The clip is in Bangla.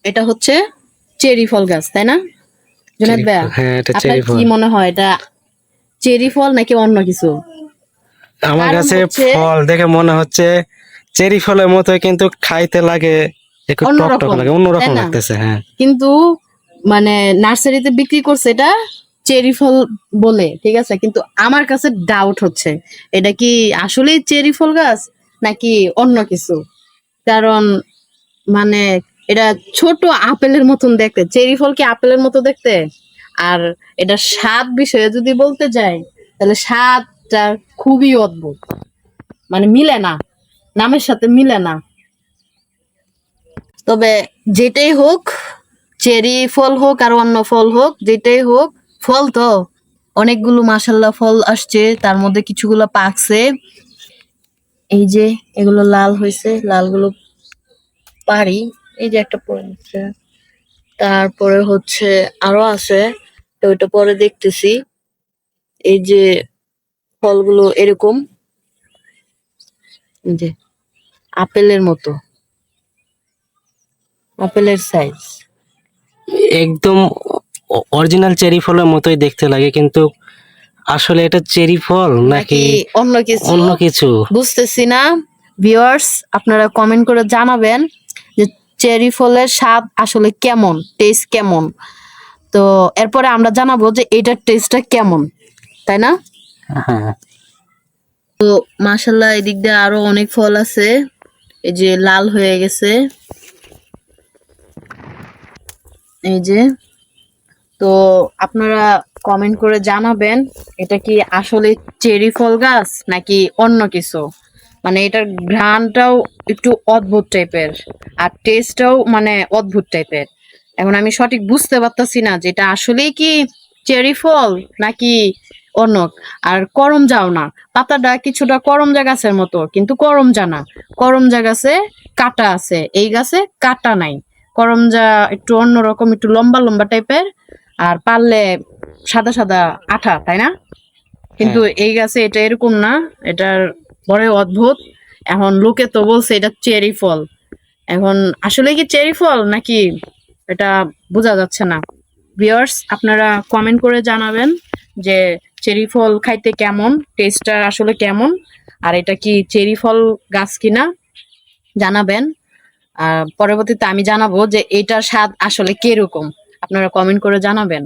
এটা হচ্ছে চেরি ফল গাছ, তাই না জুনায়েদ ভাইয়া? হ্যাঁ, এটা আপনার চেরি ফল। কি মনে হয় এটা চেরি ফল নাকি অন্য কিছু? আমার কারণ কাছে হচ্ছে ফল দেখে মনে হচ্ছে চেরি ফলের মতো, কিন্তু খাইতে লাগে একটু টক টক অন্যরকম, লাগে, তাই অন্যরকম না? লাগতেছে। হ্যাঁ, কিন্তু মানে নার্সারিতে বিক্রি করছে এটা চেরি ফল বলে, ঠিক আছে, কিন্তু আমার কাছে ডাউট হচ্ছে এটা কি আসলেই চেরি ফল গাছ নাকি অন্য কিছু। কারণ মানে এটা ছোট আপেলের মতন দেখতে, চেরি ফল কি আপেলের মতো দেখতে? আর এটা স্বাদ বিষয়ে যদি বলতে যাই তাহলে স্বাদটা খুবই অদ্ভুত, মানে মিলে না, নামের সাথে মিলে না। তবে যেটাই হোক, চেরি ফল হোক আর অন্য ফল হোক, যেটাই হোক, ফল তো অনেকগুলো মাশাল্লাহ ফল আসছে, তার মধ্যে কিছুগুলো পাকছে। এই যে এগুলো লাল হয়েছে, লালগুলো পারি, এই যে একটা পড়ে নিচ্ছে, তারপরে হচ্ছে আরো আছে, তো ওইটা পরে দেখতেছি। এই যে ফলগুলো এরকম, এই যে আপেলের মতো, আপেলের সাইজ। একদম অরিজিনাল চেরি ফলের মতোই দেখতে লাগে, কিন্তু আসলে এটা চেরি ফল নাকি নাকি অন্য কিছু অন্য কিছু? বুঝতেছি না। ভিউয়ার্স, আপনারা কমেন্ট করে জানাবেন যে চেরি ফলের স্বাদ আসলে কেমন, টেস্ট কেমন। তো এরপরে আমরা জানাবো যে এটার টেস্টটা কেমন, তাই না? হ্যাঁ, তো মাশাল্লাহ এদিক দিয়ে আরো অনেক ফল আছে, এই যে লাল হয়ে গেছে, এই যে। তো আপনারা কমেন্ট করে জানাবেন এটা কি আসলে চেরি ফল গাছ নাকি অন্য কিছু। মানে এটার ঘ্রাণটাও একটু অদ্ভুত টাইপের, আর টেস্টটাও মানে অদ্ভুত টাইপের। এখন আমি সঠিক বুঝতে পারতাছি না যে এটা আসলেই কি চেরি ফল নাকি অন্য। আর করমজাও না, পাতাটা কিছুটা করমজা গাছের মতো, কিন্তু করমজা না। করমজা গাছে কাটা আছে, এই গাছে কাটা নাই। করমজা একটু অন্যরকম, একটু লম্বা লম্বা টাইপের, আর পারলে সাদা সাদা আঠা, তাই না? কিন্তু হ্যাঁ। এই গাছে এটা এরকম না, এটার বড় অদ্ভুত। এখন লোকে তো বলছে এটা চেরি ফল, এখন আসলে কি চেরি ফল নাকি এটা বোঝা যাচ্ছে না। ভিউয়ার্স, আপনারা কমেন্ট করে জানাবেন যে চেরি ফল খাইতে কেমন, টেস্টটা আসলে কেমন, আর এটা কি চেরি ফল গাছ কিনা জানাবেন। আর পরবর্তীতে আমি জানাবো যে এটার স্বাদ আসলে কিরকম, আপনারা কমেন্ট করে জানাবেন।